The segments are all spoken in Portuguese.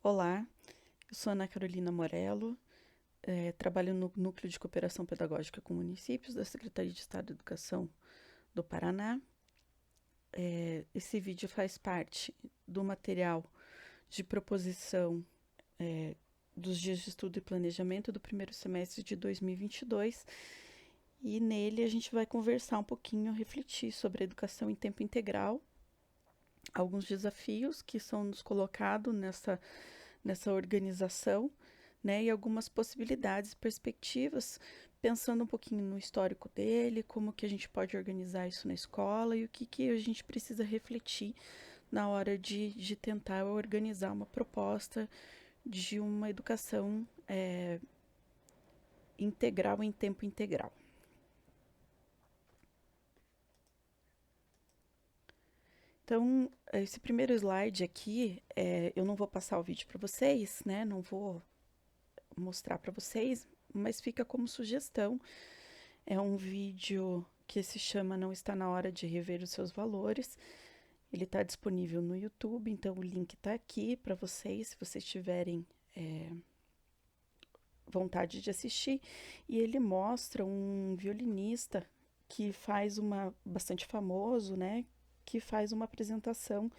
Olá, eu sou Ana Carolina Morello, trabalho no Núcleo de Cooperação Pedagógica com Municípios da Secretaria de Estado de Educação do Paraná. Esse vídeo faz parte do material de proposição dos dias de estudo e planejamento do primeiro semestre de 2022 e nele a gente vai conversar um pouquinho, refletir sobre a educação em tempo integral, alguns desafios que são nos colocados nessa organização, né, e algumas possibilidades, perspectivas, pensando um pouquinho no histórico dele, como que a gente pode organizar isso na escola e o que a gente precisa refletir na hora de tentar organizar uma proposta de uma educação integral em tempo integral. Então, esse primeiro slide aqui, eu não vou passar o vídeo para vocês, né? Não vou mostrar para vocês, mas fica como sugestão. É um vídeo que se chama Não Está na Hora de Rever os Seus Valores. Ele está disponível no YouTube, então o link está aqui para vocês, se vocês tiverem vontade de assistir. E ele mostra um violinista que faz bastante famoso, né? Que faz uma apresentação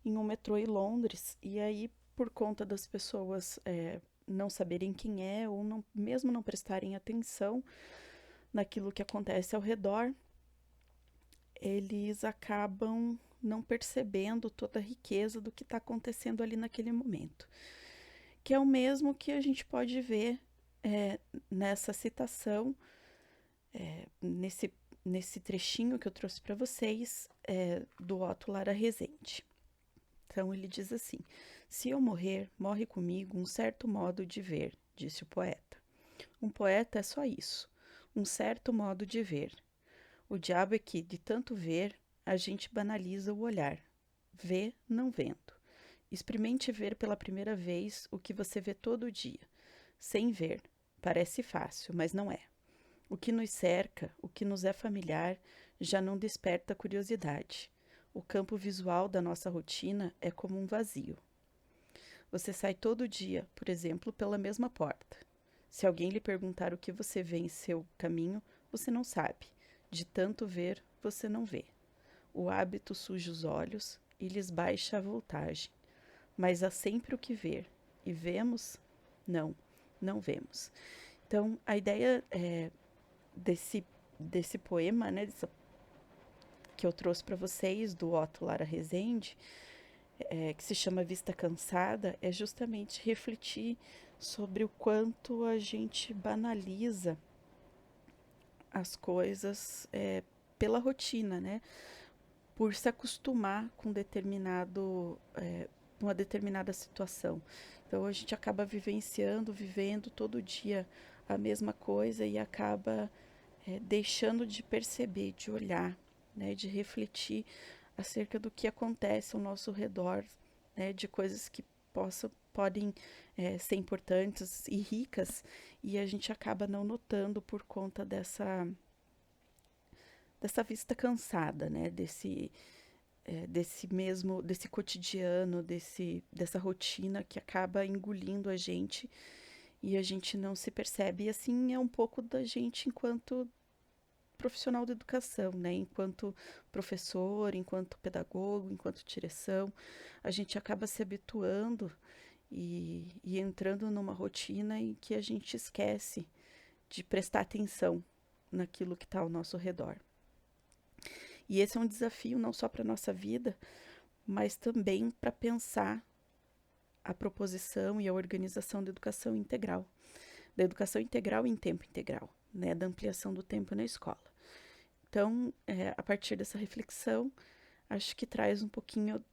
em um metrô em Londres. E aí, por conta das pessoas não saberem quem é ou não, mesmo não prestarem atenção naquilo que acontece ao redor, eles acabam não percebendo toda a riqueza do que está acontecendo ali naquele momento. Que é o mesmo que a gente pode ver nessa citação, nesse trechinho que eu trouxe para vocês, do Otto Lara Rezende. Então ele diz assim: se eu morrer, morre comigo um certo modo de ver, disse o poeta. Um poeta é só isso, um certo modo de ver. O diabo é que, de tanto ver, a gente banaliza o olhar. Vê não vendo. Experimente ver pela primeira vez o que você vê todo dia, sem ver. Parece fácil, mas não é. O que nos cerca, o que nos é familiar, já não desperta curiosidade. O campo visual da nossa rotina é como um vazio. Você sai todo dia, por exemplo, pela mesma porta. Se alguém lhe perguntar o que você vê em seu caminho, você não sabe. De tanto ver, você não vê. O hábito suja os olhos e lhes baixa a voltagem. Mas há sempre o que ver. E vemos? Não, não vemos. Então, a ideia desse poema, né, que eu trouxe para vocês, do Otto Lara Rezende, que se chama Vista Cansada, é justamente refletir sobre o quanto a gente banaliza as coisas pela rotina, né? Por se acostumar com uma determinada situação. Então a gente acaba vivenciando, vivendo todo dia a mesma coisa e acaba deixando de perceber, de olhar, né, de refletir acerca do que acontece ao nosso redor, né, de coisas que podem ser importantes e ricas e a gente acaba não notando por conta dessa vista cansada, né, desse cotidiano, dessa rotina que acaba engolindo a gente e a gente não se percebe. E assim é um pouco da gente enquanto profissional da educação, né? Enquanto professor, enquanto pedagogo, enquanto direção, a gente acaba se habituando e entrando numa rotina em que a gente esquece de prestar atenção naquilo que está ao nosso redor. E esse é um desafio não só para a nossa vida, mas também para pensar a proposição e a organização da educação integral em tempo integral, né, da ampliação do tempo na escola. Então, a partir dessa reflexão, acho que traz um pouquinho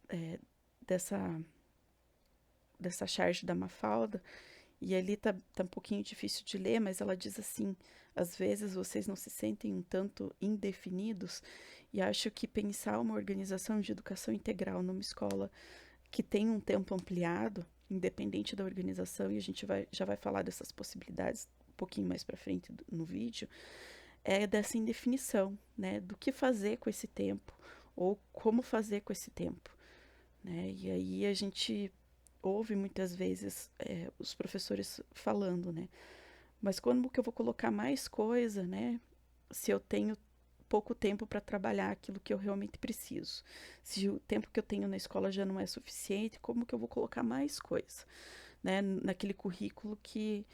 dessa charge da Mafalda, e ali tá um pouquinho difícil de ler, mas ela diz assim: às vezes vocês não se sentem um tanto indefinidos, e acho que pensar uma organização de educação integral numa escola que tem um tempo ampliado, independente da organização, e a gente já vai falar dessas possibilidades um pouquinho mais para frente no vídeo, é dessa indefinição, né, do que fazer com esse tempo ou como fazer com esse tempo, né? E aí a gente ouve muitas vezes os professores falando, né? Mas como que eu vou colocar mais coisa, né? Se eu tenho pouco tempo para trabalhar aquilo que eu realmente preciso. Se o tempo que eu tenho na escola já não é suficiente, como que eu vou colocar mais coisa, né? Naquele currículo que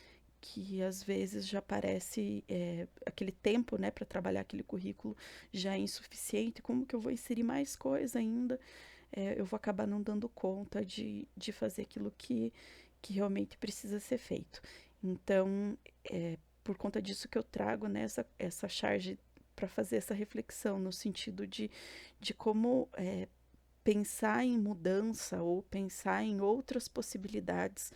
às vezes já parece aquele tempo, né, para trabalhar aquele currículo já é insuficiente. Como que eu vou inserir mais coisa ainda? Eu vou acabar não dando conta de fazer aquilo que realmente precisa ser feito. Então, por conta disso que eu trago, né, essa charge para fazer essa reflexão, no sentido de como pensar em mudança ou pensar em outras possibilidades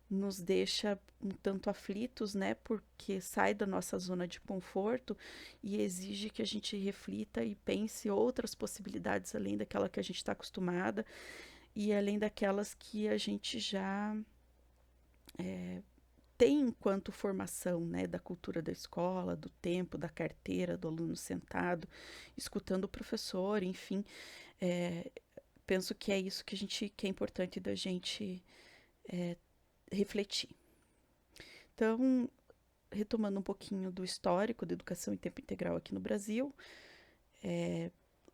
nos deixa um tanto aflitos, né? Porque sai da nossa zona de conforto e exige que a gente reflita e pense outras possibilidades além daquela que a gente está acostumada e além daquelas que a gente já tem enquanto formação, né? Da cultura da escola, do tempo, da carteira, do aluno sentado, escutando o professor, enfim. É, penso que é isso que é importante da gente refletir. Então, retomando um pouquinho do histórico da educação em tempo integral aqui no Brasil,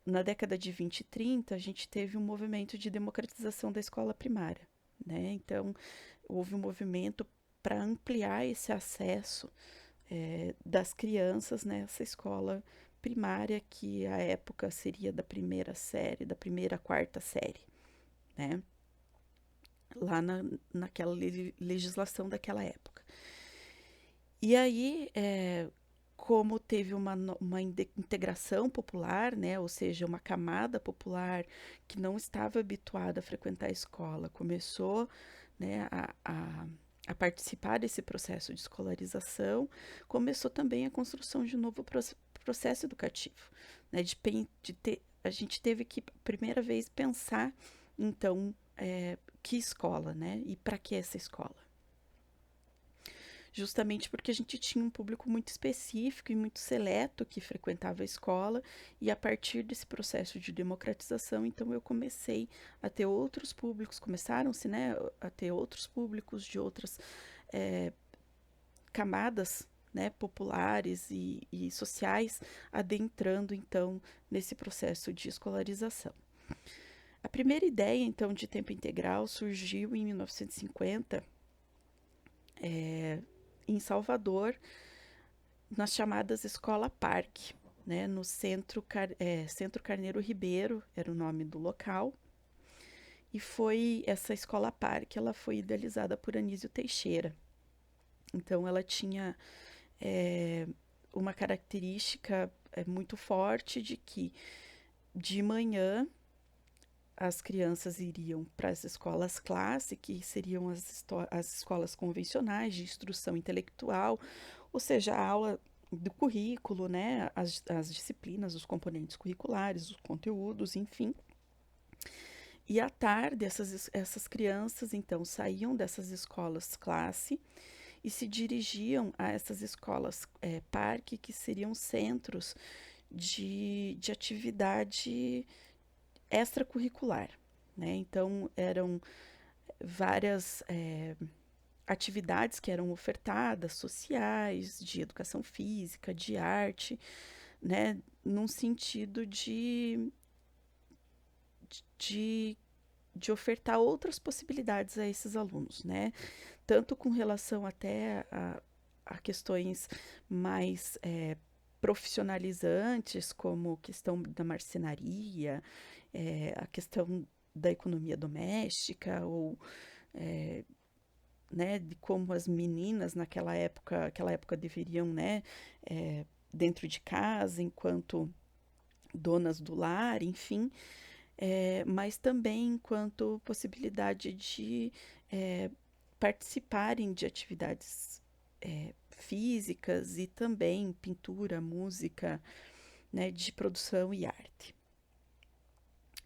na década de 20 e 30, a gente teve um movimento de democratização da escola primária, né? Então, houve um movimento para ampliar esse acesso das crianças nessa escola primária, que à época seria da primeira série, da primeira à quarta série, né? Lá naquela legislação daquela época. E aí, como teve uma integração popular, né, ou seja, uma camada popular que não estava habituada a frequentar a escola, começou, né, a participar desse processo de escolarização, começou também a construção de um novo processo educativo, né, a gente teve que, primeira vez, pensar, então, que escola, né, e para que essa escola? Justamente porque a gente tinha um público muito específico e muito seleto que frequentava a escola, e a partir desse processo de democratização, então eu comecei a ter outros públicos, começaram-se, né, a ter outros públicos de outras camadas, né, populares e sociais, adentrando então nesse processo de escolarização. A primeira ideia, então, de tempo integral surgiu em 1950, em Salvador, nas chamadas Escola Parque, né, no Centro Carneiro Ribeiro, era o nome do local. E foi essa Escola Parque, ela foi idealizada por Anísio Teixeira. Então, ela tinha uma característica muito forte de que de manhã as crianças iriam para as escolas classe, que seriam as escolas convencionais de instrução intelectual, ou seja, a aula do currículo, né, as disciplinas, os componentes curriculares, os conteúdos, enfim. E à tarde, essas crianças, então, saíam dessas escolas classe e se dirigiam a essas escolas parque, que seriam centros de atividade extracurricular, né? Então, eram várias atividades que eram ofertadas, sociais, de educação física, de arte, né? Num sentido de, de ofertar outras possibilidades a esses alunos, né? Tanto com relação até a questões mais profissionalizantes, como a questão da marcenaria, a questão da economia doméstica, ou né, de como as meninas aquela época deveriam, né, dentro de casa, enquanto donas do lar, enfim, mas também enquanto possibilidade de participarem de atividades físicas e também pintura, música, né, de produção e arte.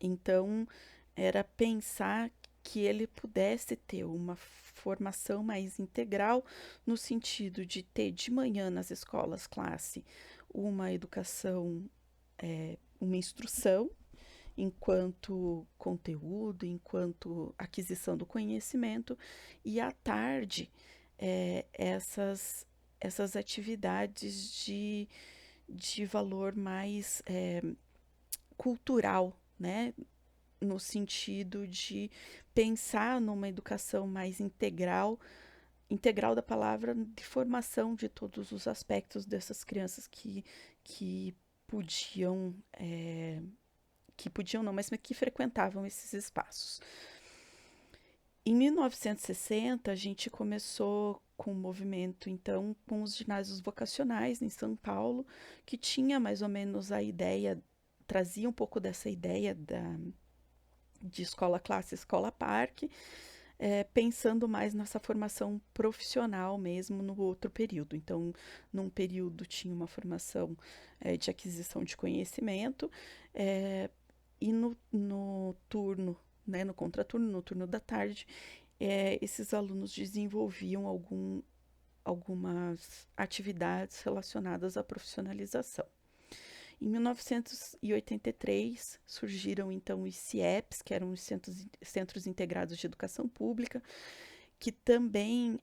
Então, era pensar que ele pudesse ter uma formação mais integral, no sentido de ter de manhã nas escolas classe uma educação, uma instrução, enquanto conteúdo, enquanto aquisição do conhecimento, e à tarde, essas atividades de valor mais cultural, né? No sentido de pensar numa educação mais integral da palavra, de formação de todos os aspectos dessas crianças que podiam, que podiam não, mas que frequentavam esses espaços. Em 1960, a gente começou com o movimento, então, com os ginásios vocacionais em São Paulo, que tinha mais ou menos a ideia, trazia um pouco dessa ideia de escola classe, escola parque, pensando mais nessa formação profissional mesmo no outro período. Então, num período tinha uma formação de aquisição de conhecimento, e no turno, né, no contraturno, no turno da tarde, esses alunos desenvolviam algumas atividades relacionadas à profissionalização. Em 1983 surgiram então os CIEPs, que eram os Centros Integrados de Educação Pública, que também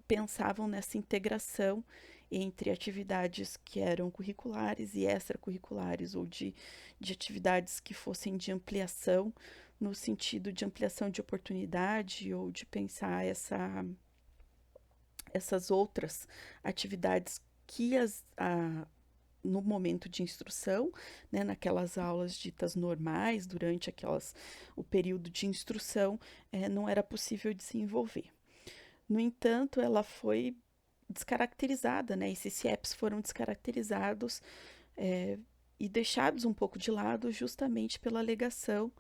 pensavam nessa integração entre atividades que eram curriculares e extracurriculares, ou de atividades que fossem de ampliação, no sentido de ampliação de oportunidade, ou de pensar essas outras atividades que no momento de instrução, né, naquelas aulas ditas normais, durante o período de instrução, não era possível desenvolver. No entanto, ela foi descaracterizada, né? Esses CIEPs foram descaracterizados e deixados um pouco de lado justamente pela alegação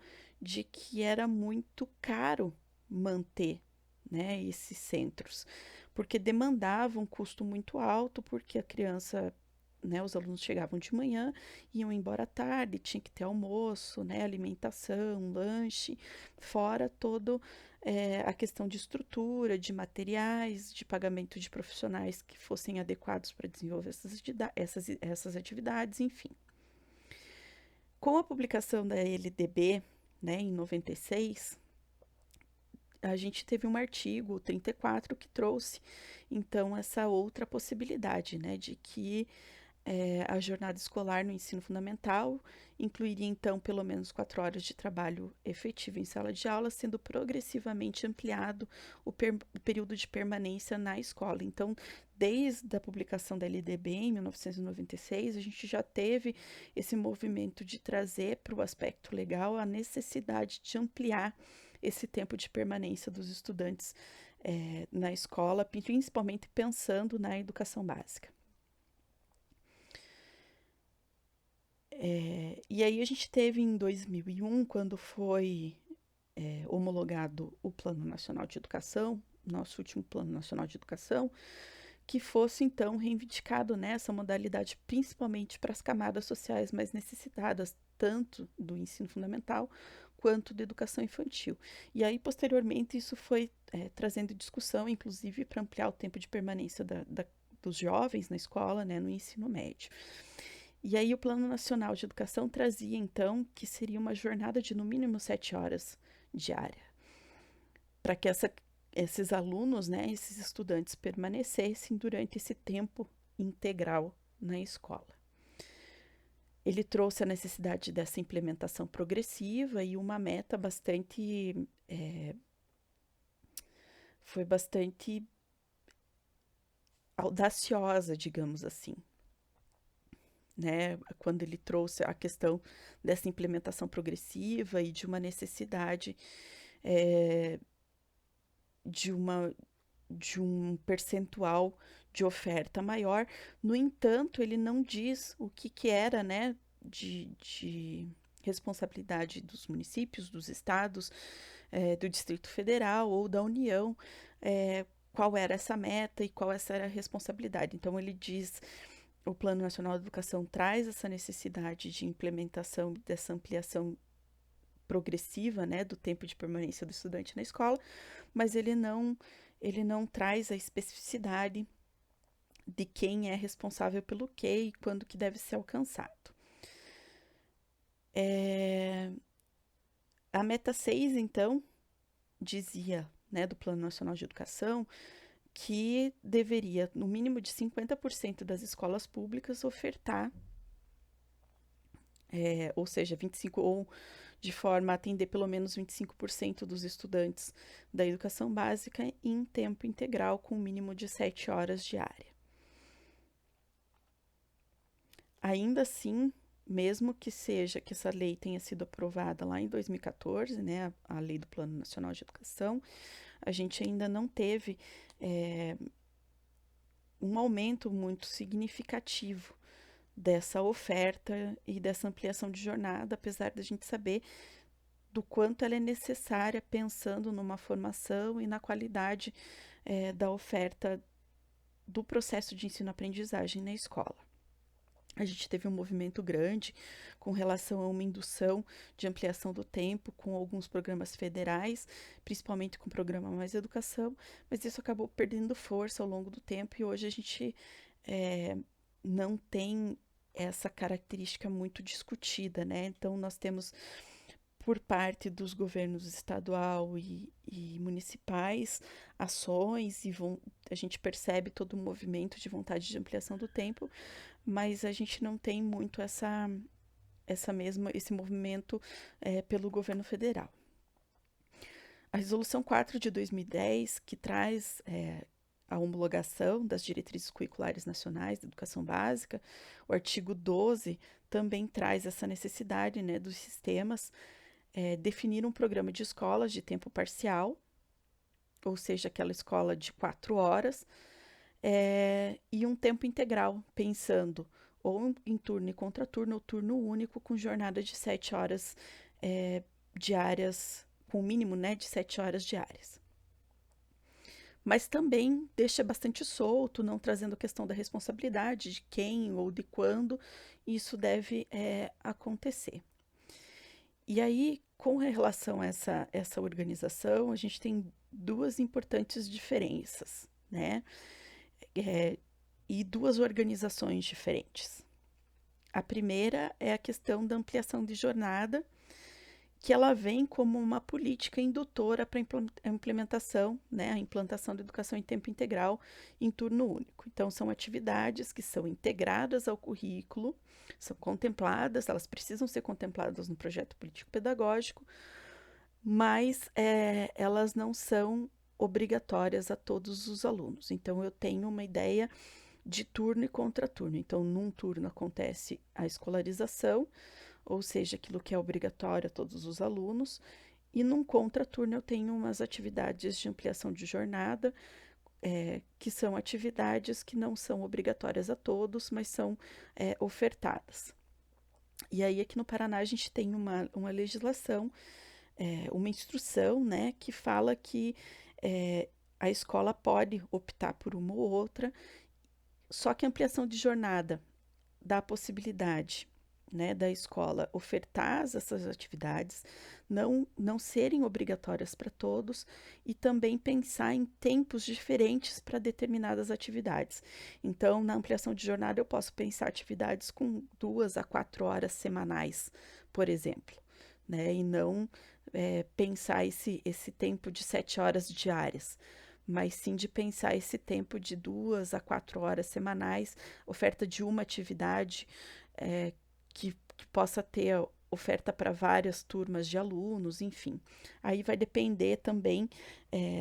de que era muito caro manter, né, esses centros, porque demandava um custo muito alto, porque a criança, né, os alunos chegavam de manhã, iam embora à tarde, tinha que ter almoço, né, alimentação, lanche, fora todo a questão de estrutura, de materiais, de pagamento de profissionais que fossem adequados para desenvolver essas atividades, enfim. Com a publicação da LDB, né, em 96, a gente teve um artigo, o 34, que trouxe, então, essa outra possibilidade, né, de que a jornada escolar no ensino fundamental incluiria, então, pelo menos 4 horas de trabalho efetivo em sala de aula, sendo progressivamente ampliado o período de permanência na escola. Então, desde a publicação da LDB, em 1996, a gente já teve esse movimento de trazer para o aspecto legal a necessidade de ampliar esse tempo de permanência dos estudantes na escola, principalmente pensando na educação básica. E aí a gente teve em 2001, quando foi homologado o Plano Nacional de Educação, nosso último Plano Nacional de Educação, que fosse então reivindicado nessa modalidade, principalmente para as camadas sociais mais necessitadas, tanto do ensino fundamental quanto da educação infantil. E aí, posteriormente, isso foi trazendo discussão, inclusive, para ampliar o tempo de permanência dos jovens na escola, né, no ensino médio. E aí o Plano Nacional de Educação trazia, então, que seria uma jornada de no mínimo 7 horas diária, para que esses alunos, né, esses estudantes permanecessem durante esse tempo integral na escola. Ele trouxe a necessidade dessa implementação progressiva e uma meta foi bastante audaciosa, digamos assim, né, quando ele trouxe a questão dessa implementação progressiva e de uma necessidade de um percentual de oferta maior. No entanto, ele não diz o que era, né, de responsabilidade dos municípios, dos estados, do Distrito Federal ou da União, qual era essa meta e qual essa era a responsabilidade. Então, ele diz, o Plano Nacional de Educação traz essa necessidade de implementação dessa ampliação progressiva, né, do tempo de permanência do estudante na escola, mas ele não traz a especificidade de quem é responsável pelo quê e quando que deve ser alcançado. É, a meta 6, então, dizia, né, do Plano Nacional de Educação, que deveria, no mínimo de 50% das escolas públicas, ofertar, ou seja, 25, ou de forma a atender pelo menos 25% dos estudantes da educação básica em tempo integral, com um mínimo de 7 horas diária. Ainda assim, mesmo que seja que essa lei tenha sido aprovada lá em 2014, né, a lei do Plano Nacional de Educação, a gente ainda não teve um aumento muito significativo dessa oferta e dessa ampliação de jornada, apesar da gente saber do quanto ela é necessária pensando numa formação e na qualidade da oferta do processo de ensino-aprendizagem na escola. A gente teve um movimento grande com relação a uma indução de ampliação do tempo com alguns programas federais, principalmente com o programa Mais Educação, mas isso acabou perdendo força ao longo do tempo e hoje a gente não tem essa característica muito discutida, né? Então nós temos por parte dos governos estadual e municipais ações e a gente percebe todo o movimento de vontade de ampliação do tempo, mas a gente não tem muito esse movimento pelo governo federal. A Resolução 4 de 2010, que traz a homologação das diretrizes curriculares nacionais da educação básica, o artigo 12 também traz essa necessidade, né, dos sistemas definir um programa de escolas de tempo parcial, ou seja, aquela escola de 4 horas, e um tempo integral, pensando ou em turno e contraturno ou turno único, com jornada de 7 horas diárias, com o mínimo, né, de 7 horas diárias. Mas também deixa bastante solto, não trazendo a questão da responsabilidade de quem ou de quando isso deve acontecer. E aí, com relação a essa organização, a gente tem duas importantes diferenças, né? E duas organizações diferentes. A primeira é a questão da ampliação de jornada, que ela vem como uma política indutora para a implementação, né, a implantação da educação em tempo integral em turno único. Então, são atividades que são integradas ao currículo, são contempladas, elas precisam ser contempladas no projeto político-pedagógico, mas elas não são obrigatórias a todos os alunos. Então, eu tenho uma ideia de turno e contraturno. Então, num turno acontece a escolarização, ou seja, aquilo que é obrigatório a todos os alunos, e num contraturno eu tenho umas atividades de ampliação de jornada, que são atividades que não são obrigatórias a todos, mas são ofertadas. E aí aqui no Paraná a gente tem uma legislação, uma instrução, né, que fala que a escola pode optar por uma ou outra, só que a ampliação de jornada dá a possibilidade, né, da escola ofertar essas atividades, não serem obrigatórias para todos e também pensar em tempos diferentes para determinadas atividades. Então, na ampliação de jornada, eu posso pensar atividades com 2 a 4 horas semanais, por exemplo, né, e não pensar esse tempo de 7 horas diárias, mas sim de pensar esse tempo de 2 a 4 horas semanais, oferta de uma atividade que possa ter oferta para várias turmas de alunos, enfim. Aí vai depender também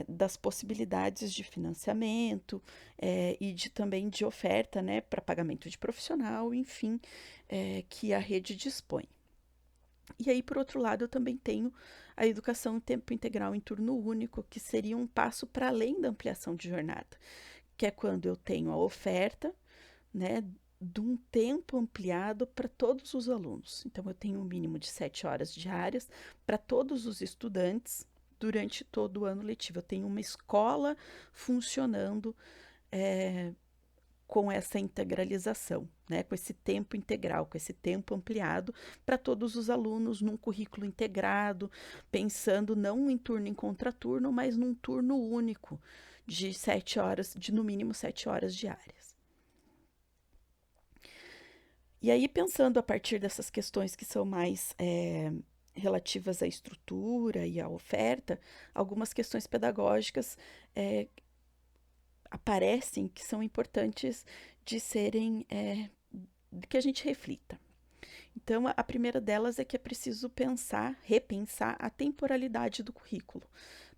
das possibilidades de financiamento e também de oferta, né, para pagamento de profissional, enfim, que a rede dispõe. E aí, por outro lado, eu também tenho a educação em tempo integral em turno único, que seria um passo para além da ampliação de jornada, que é quando eu tenho a oferta, né, de um tempo ampliado para todos os alunos. Então, eu tenho um mínimo de 7 horas diárias para todos os estudantes durante todo o ano letivo. Eu tenho uma escola funcionando com essa integralização, né, com esse tempo integral, com esse tempo ampliado para todos os alunos num currículo integrado, pensando não em turno e em contraturno, mas num turno único de 7 horas, de no mínimo 7 horas diárias. E aí, pensando a partir dessas questões que são mais relativas à estrutura e à oferta, algumas questões pedagógicas é, aparecem que são importantes de serem, que a gente reflita. Então, a primeira delas é que é preciso pensar, repensar a temporalidade do currículo,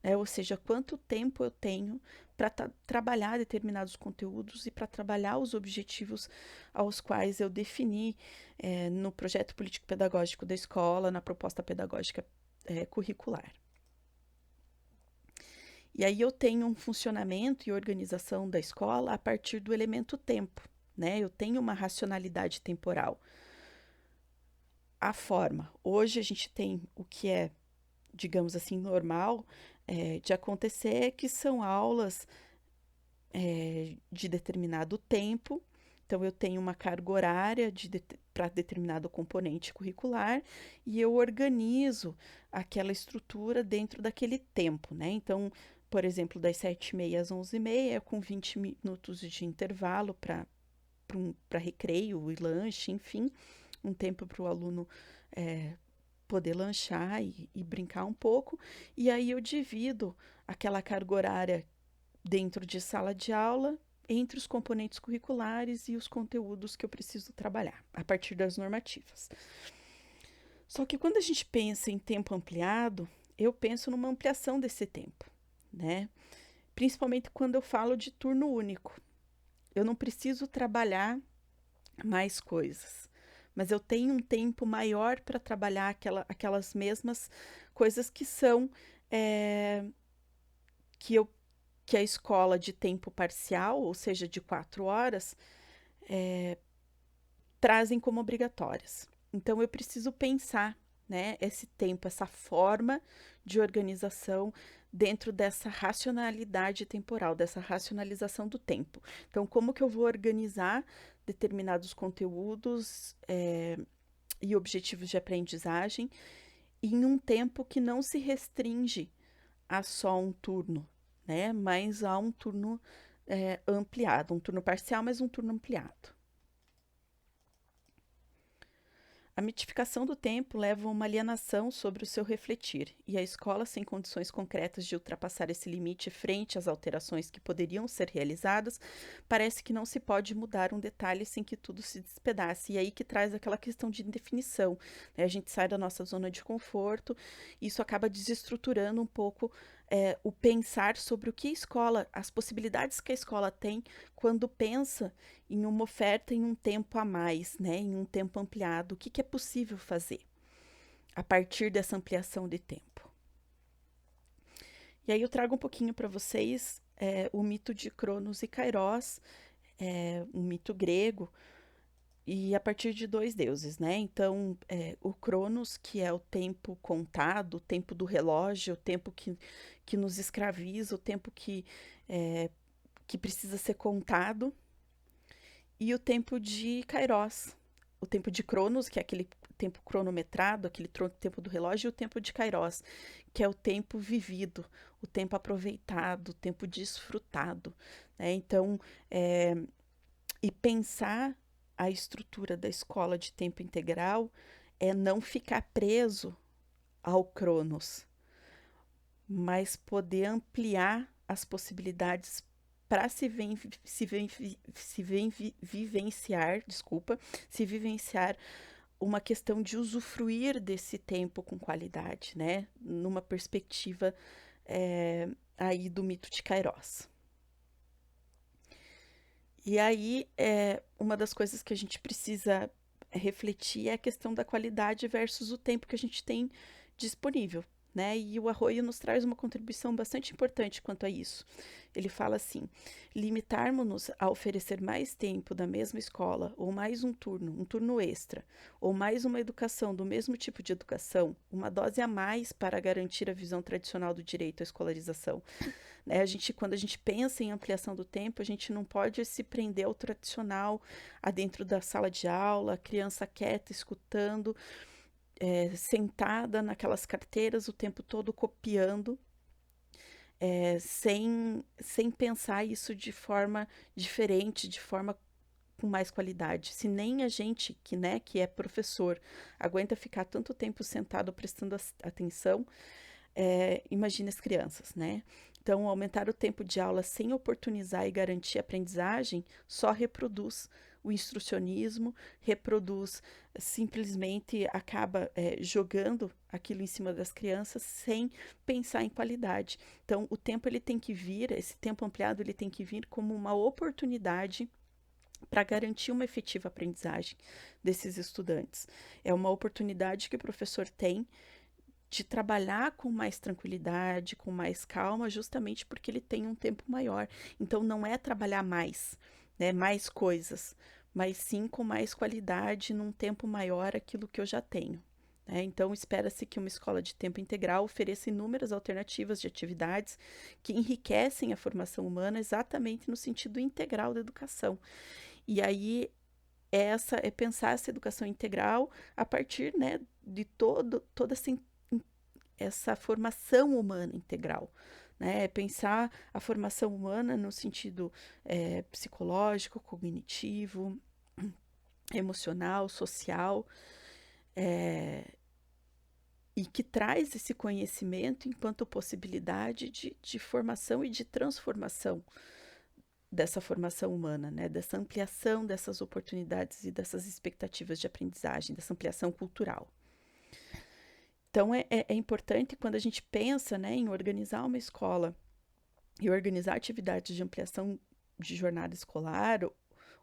né? Ou seja, quanto tempo eu tenho para trabalhar determinados conteúdos e para trabalhar os objetivos aos quais eu defini no projeto político-pedagógico da escola, na proposta pedagógica curricular. E aí eu tenho um funcionamento e organização da escola a partir do elemento tempo, né? Eu tenho uma racionalidade temporal. A forma. Hoje a gente tem o que é, digamos assim, normal de acontecer, que são aulas de determinado tempo. Então, eu tenho uma carga horária para determinado componente curricular e eu organizo aquela estrutura dentro daquele tempo, né? Então, por exemplo, das 7h30 às 11h30, com 20 minutos de intervalo para recreio e lanche, enfim, um tempo para o aluno poder lanchar e brincar um pouco. E aí eu divido aquela carga horária dentro de sala de aula entre os componentes curriculares e os conteúdos que eu preciso trabalhar a partir das normativas. Só que quando a gente pensa em tempo ampliado, eu penso numa ampliação desse tempo, né? Principalmente quando eu falo de turno único. Eu não preciso trabalhar mais coisas, mas eu tenho um tempo maior para trabalhar aquelas mesmas coisas que são que eu que a escola de tempo parcial, ou seja, de 4 horas, trazem como obrigatórias. Então, eu preciso pensar, né, esse tempo, essa forma de organização dentro dessa racionalidade temporal, dessa racionalização do tempo. Então, como que eu vou organizar determinados conteúdos e objetivos de aprendizagem em um tempo que não se restringe a só um turno, né? Mas a um turno ampliado, um turno parcial, mas um turno ampliado. A mitificação do tempo leva a uma alienação sobre o seu refletir, e a escola, sem condições concretas de ultrapassar esse limite frente às alterações que poderiam ser realizadas, parece que não se pode mudar um detalhe sem que tudo se despedace. E aí que traz aquela questão de indefinição, né? A gente sai da nossa zona de conforto, e isso acaba desestruturando um pouco o pensar sobre o que a escola, as possibilidades que a escola tem quando pensa em uma oferta em um tempo a mais, né, em um tempo ampliado. O que é possível fazer a partir dessa ampliação de tempo? E aí eu trago um pouquinho para vocês o mito de Cronos e Kairos, um mito grego, e a partir de dois deuses, né? Então, o Cronos, que é o tempo contado, o tempo do relógio, o tempo que nos escraviza, o tempo que precisa ser contado, e o tempo de Kairos, o tempo de Cronos, que é aquele tempo cronometrado, aquele tempo do relógio, e o tempo de Kairos, que é o tempo vivido, o tempo aproveitado, o tempo desfrutado, né? Então, e pensar a estrutura da escola de tempo integral é não ficar preso ao Cronos, mas poder ampliar as possibilidades para se vivenciar uma questão de usufruir desse tempo com qualidade, né? Numa perspectiva aí do mito de Kairos. E aí, uma das coisas que a gente precisa refletir é a questão da qualidade versus o tempo que a gente tem disponível, né? E o Arroyo nos traz uma contribuição bastante importante quanto a isso. Ele fala assim: limitarmos-nos a oferecer mais tempo da mesma escola, ou mais um turno extra, ou mais uma educação do mesmo tipo de educação, uma dose a mais para garantir a visão tradicional do direito à escolarização. Né? Quando a gente pensa em ampliação do tempo, a gente não pode se prender ao tradicional, a dentro da sala de aula, a criança quieta, escutando, sentada naquelas carteiras o tempo todo copiando, sem pensar isso de forma diferente, de forma com mais qualidade? Se nem a gente, que é professor, aguenta ficar tanto tempo sentado prestando atenção, imagine as crianças, né? Então, aumentar o tempo de aula sem oportunizar e garantir a aprendizagem só reproduz o instrucionismo, reproduz, simplesmente acaba jogando aquilo em cima das crianças sem pensar em qualidade. Então, o tempo ele tem que vir, esse tempo ampliado ele tem que vir como uma oportunidade para garantir uma efetiva aprendizagem desses estudantes. É uma oportunidade que o professor tem de trabalhar com mais tranquilidade, com mais calma, justamente porque ele tem um tempo maior. Então, não é trabalhar mais, né, mais coisas, mas sim com mais qualidade, num tempo maior, aquilo que eu já tenho. Né? Então, espera-se que uma escola de tempo integral ofereça inúmeras alternativas de atividades que enriquecem a formação humana exatamente no sentido integral da educação. E aí, é pensar essa educação integral a partir, né, de toda essa formação humana integral, né? Pensar a formação humana no sentido psicológico, cognitivo, emocional, social, e que traz esse conhecimento enquanto possibilidade de formação e de transformação dessa formação humana, né? Dessa ampliação dessas oportunidades e dessas expectativas de aprendizagem, dessa ampliação cultural. Então, é importante quando a gente pensa, né, em organizar uma escola e organizar atividades de ampliação de jornada escolar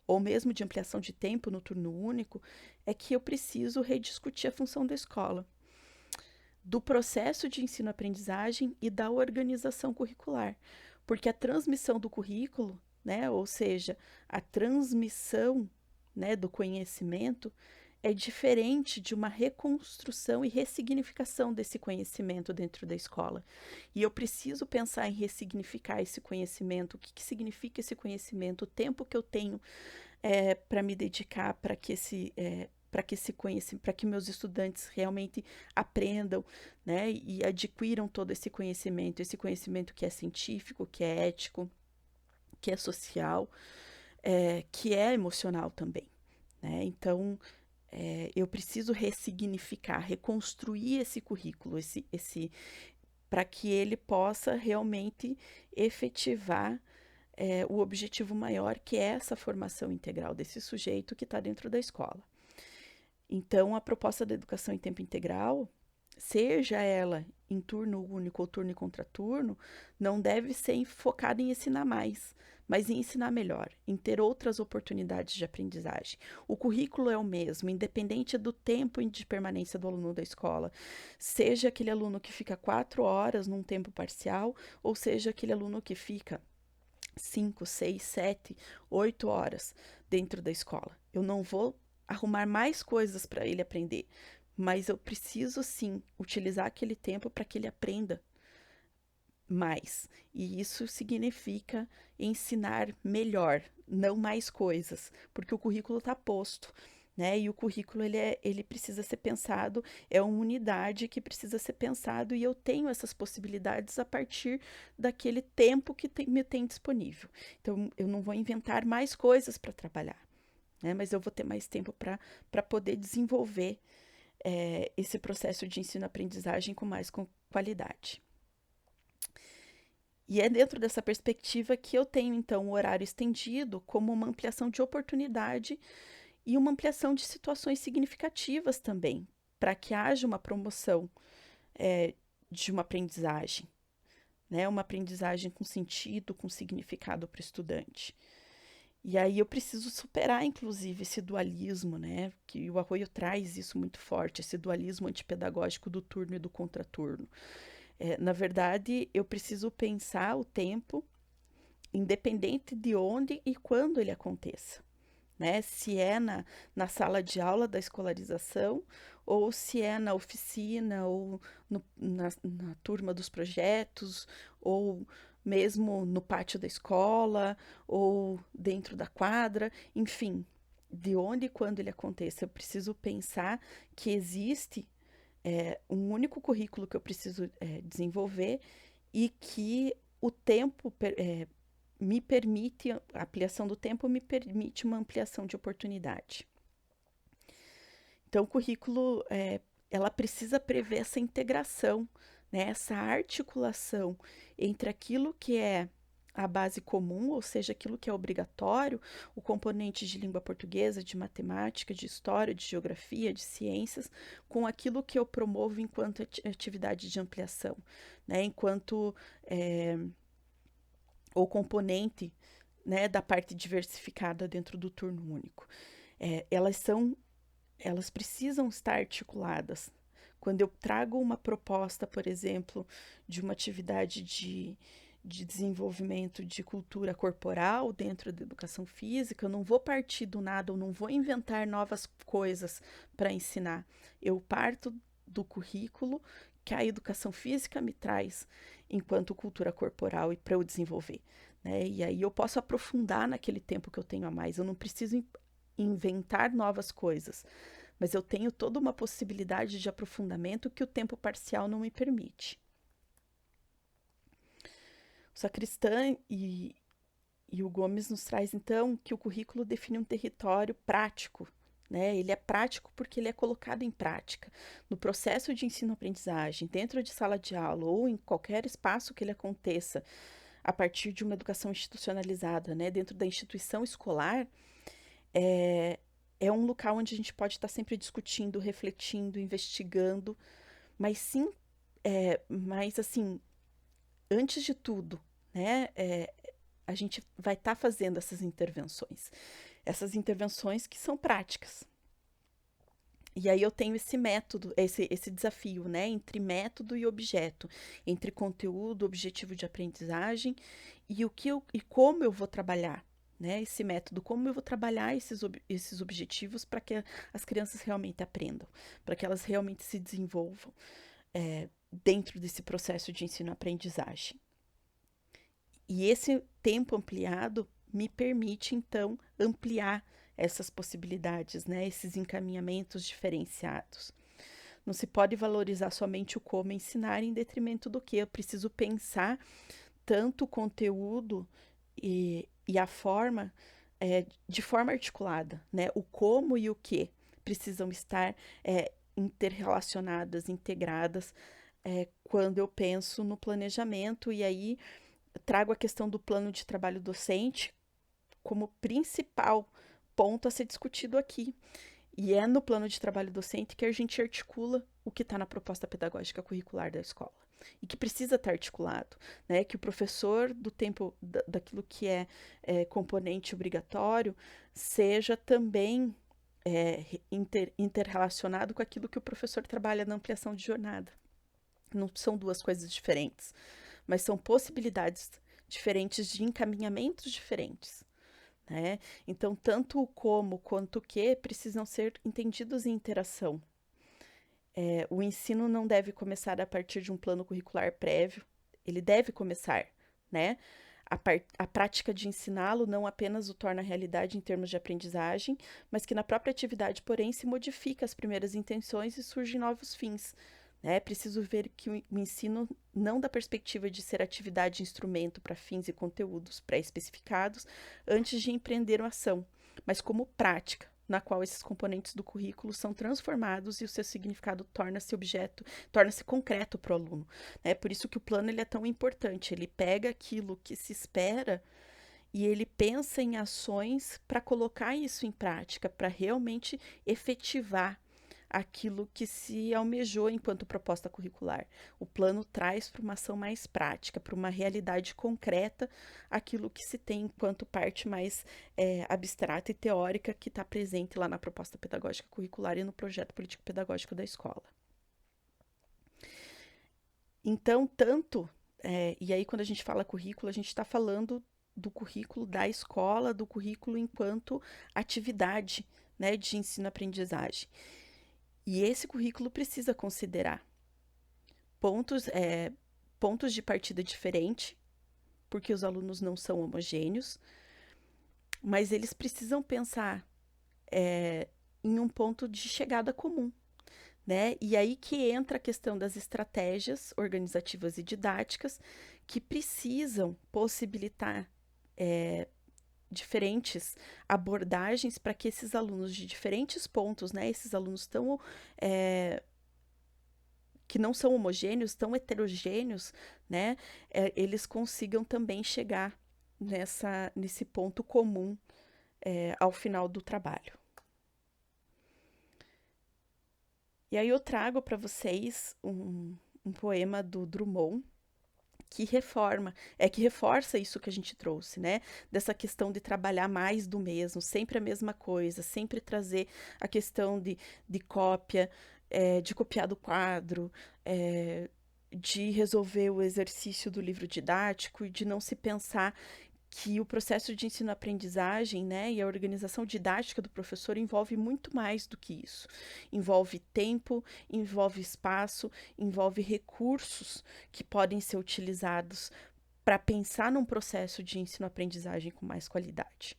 ou mesmo de ampliação de tempo no turno único, é que eu preciso rediscutir a função da escola, do processo de ensino-aprendizagem e da organização curricular, porque a transmissão do currículo, né, ou seja, a transmissão, né, do conhecimento, é diferente de uma reconstrução e ressignificação desse conhecimento dentro da escola. E eu preciso pensar em ressignificar esse conhecimento, o que significa esse conhecimento, o tempo que eu tenho para me dedicar para que esse conhecimento, para que meus estudantes realmente aprendam, né, e adquiram todo esse conhecimento que é científico, que é ético, que é social, que é emocional também, né? Então, eu preciso ressignificar, reconstruir esse currículo, para que ele possa realmente efetivar o objetivo maior, que é essa formação integral desse sujeito que está dentro da escola. Então, a proposta da educação em tempo integral, seja ela em turno único ou turno e contraturno, não deve ser focada em ensinar mais, mas em ensinar melhor, em ter outras oportunidades de aprendizagem. O currículo é o mesmo, independente do tempo de permanência do aluno da escola, seja aquele aluno que fica 4 horas num tempo parcial, ou seja aquele aluno que fica 5, 6, 7, 8 horas dentro da escola. Eu não vou arrumar mais coisas para ele aprender, mas eu preciso sim utilizar aquele tempo para que ele aprenda mais. E isso significa ensinar melhor, não mais coisas, porque o currículo está posto. Né? E o currículo ele precisa ser pensado, é uma unidade que precisa ser pensado, e eu tenho essas possibilidades a partir daquele tempo que me tem disponível. Então, eu não vou inventar mais coisas para trabalhar, né? Mas eu vou ter mais tempo para poder desenvolver esse processo de ensino-aprendizagem com mais qualidade. E é dentro dessa perspectiva que eu tenho, então, o horário estendido como uma ampliação de oportunidade e uma ampliação de situações significativas também, para que haja uma promoção de uma aprendizagem, né? Uma aprendizagem com sentido, com significado para o estudante. E aí eu preciso superar, inclusive, esse dualismo, né? Que o Arroyo traz isso muito forte, esse dualismo antipedagógico do turno e do contraturno. Na verdade, eu preciso pensar o tempo, independente de onde e quando ele aconteça. Né? Se é na sala de aula da escolarização, ou se é na oficina, ou na turma dos projetos, ou mesmo no pátio da escola, ou dentro da quadra, enfim, de onde e quando ele aconteça, eu preciso pensar que existe um único currículo que eu preciso desenvolver, e que o tempo me permite, a ampliação do tempo me permite uma ampliação de oportunidade. Então, o currículo, ela precisa prever essa integração, né, essa articulação entre aquilo que é a base comum, ou seja, aquilo que é obrigatório, o componente de língua portuguesa, de matemática, de história, de geografia, de ciências, com aquilo que eu promovo enquanto atividade de ampliação, né, enquanto ou componente, né, da parte diversificada dentro do turno único. Elas precisam estar articuladas. Quando eu trago uma proposta, por exemplo, de uma atividade de desenvolvimento de cultura corporal dentro da educação física, eu não vou partir do nada, eu não vou inventar novas coisas para ensinar. Eu parto do currículo que a educação física me traz enquanto cultura corporal e para eu desenvolver, né? E aí eu posso aprofundar naquele tempo que eu tenho a mais. Eu não preciso inventar novas coisas, mas eu tenho toda uma possibilidade de aprofundamento que o tempo parcial não me permite. O Sacristã e o Gomes nos traz, então, que o currículo define um território prático, né? Ele é prático porque ele é colocado em prática. No processo de ensino-aprendizagem, dentro de sala de aula ou em qualquer espaço que ele aconteça, a partir de uma educação institucionalizada, né? Dentro da instituição escolar, é um local onde a gente pode estar sempre discutindo, refletindo, investigando, mas sim, mas assim, antes de tudo, né, a gente vai estar fazendo essas intervenções que são práticas. E aí eu tenho esse método, esse desafio, né, entre método e objeto, entre conteúdo, objetivo de aprendizagem e como eu vou trabalhar, né, esse método, como eu vou trabalhar esses objetivos para que as crianças realmente aprendam, para que elas realmente se desenvolvam dentro desse processo de ensino-aprendizagem. E esse tempo ampliado me permite, então, ampliar essas possibilidades, né? Esses encaminhamentos diferenciados. Não se pode valorizar somente o como ensinar em detrimento do que. Eu preciso pensar tanto o conteúdo e a forma de forma articulada, né? O como e o que precisam estar interrelacionadas, integradas, quando eu penso no planejamento, e aí trago a questão do plano de trabalho docente como principal ponto a ser discutido aqui. E é no plano de trabalho docente que a gente articula o que está na proposta pedagógica curricular da escola. E que precisa estar articulado, né? Que o professor do tempo daquilo que é componente obrigatório seja também interrelacionado com aquilo que o professor trabalha na ampliação de jornada. Não são duas coisas diferentes, mas são possibilidades diferentes de encaminhamentos diferentes, né? Então, tanto o como quanto o que precisam ser entendidos em interação. O ensino não deve começar a partir de um plano curricular prévio, ele deve começar, né? A prática de ensiná-lo não apenas o torna realidade em termos de aprendizagem, mas que na própria atividade, porém, se modifica as primeiras intenções e surgem novos fins. É preciso ver que o ensino, não da perspectiva de ser atividade e instrumento para fins e conteúdos pré-especificados, antes de empreender uma ação, mas como prática, na qual esses componentes do currículo são transformados e o seu significado torna-se concreto para o aluno. É por isso que o plano ele é tão importante. Ele pega aquilo que se espera e ele pensa em ações para colocar isso em prática, para realmente efetivar aquilo que se almejou enquanto proposta curricular. O plano traz para uma ação mais prática, para uma realidade concreta, aquilo que se tem enquanto parte mais abstrata e teórica que está presente lá na proposta pedagógica curricular e no projeto político-pedagógico da escola. Então, e aí quando a gente fala currículo, a gente está falando do currículo da escola, do currículo enquanto atividade, né, de ensino-aprendizagem. E esse currículo precisa considerar pontos de partida diferentes, porque os alunos não são homogêneos, mas eles precisam pensar em um ponto de chegada comum, né? E aí que entra a questão das estratégias organizativas e didáticas que precisam possibilitar diferentes abordagens para que esses alunos de diferentes pontos, né, esses alunos tão que não são homogêneos, tão heterogêneos, né, eles consigam também chegar nesse ponto comum ao final do trabalho. E aí eu trago para vocês um poema do Drummond que reforça isso que a gente trouxe, né? Dessa questão de trabalhar mais do mesmo, sempre a mesma coisa, sempre trazer a questão de cópia, de copiar do quadro, de resolver o exercício do livro didático e de não se pensar que o processo de ensino-aprendizagem, né, e a organização didática do professor envolve muito mais do que isso. Envolve tempo, envolve espaço, envolve recursos que podem ser utilizados para pensar num processo de ensino-aprendizagem com mais qualidade.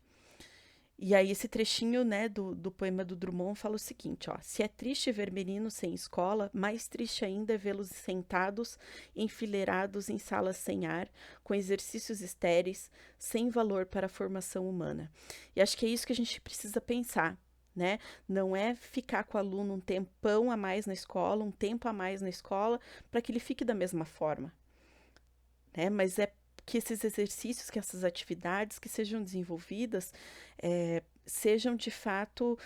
E aí esse trechinho, né, do poema do Drummond fala o seguinte, ó: se é triste ver meninos sem escola, mais triste ainda é vê-los sentados, enfileirados em salas sem ar, com exercícios estéreis, sem valor para a formação humana. E acho que é isso que a gente precisa pensar, né? Não é ficar com o aluno um tempão a mais na escola, um tempo a mais na escola, para que ele fique da mesma forma, né? Mas é que esses exercícios, que essas atividades que sejam desenvolvidas sejam de fato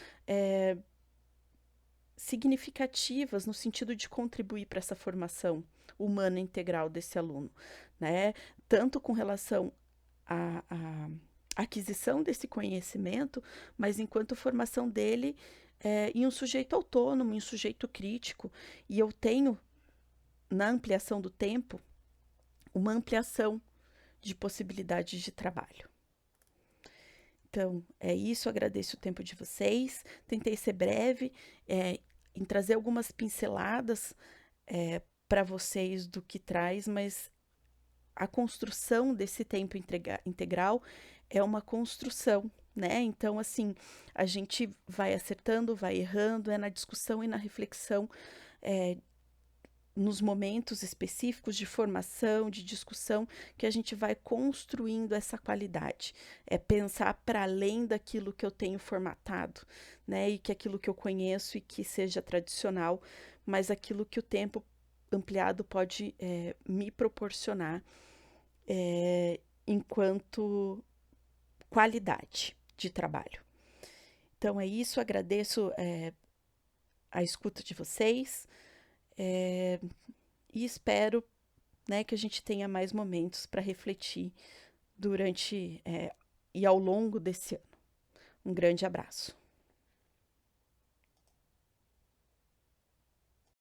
significativas no sentido de contribuir para essa formação humana integral desse aluno, né? Tanto com relação à aquisição desse conhecimento, mas enquanto formação dele em um sujeito autônomo, em um sujeito crítico. E eu tenho, na ampliação do tempo, uma ampliação de possibilidades de trabalho. Então, é isso, agradeço o tempo de vocês. Tentei ser breve em trazer algumas pinceladas para vocês do que traz, mas a construção desse tempo integral é uma construção, né? Então, assim, a gente vai acertando, vai errando, é na discussão e na reflexão nos momentos específicos de formação, de discussão, que a gente vai construindo essa qualidade. É pensar para além daquilo que eu tenho formatado, né? E que aquilo que eu conheço e que seja tradicional, mas aquilo que o tempo ampliado pode me proporcionar enquanto qualidade de trabalho. Então é isso, agradeço a escuta de vocês. E espero, né, que a gente tenha mais momentos para refletir durante e ao longo desse ano. Um grande abraço.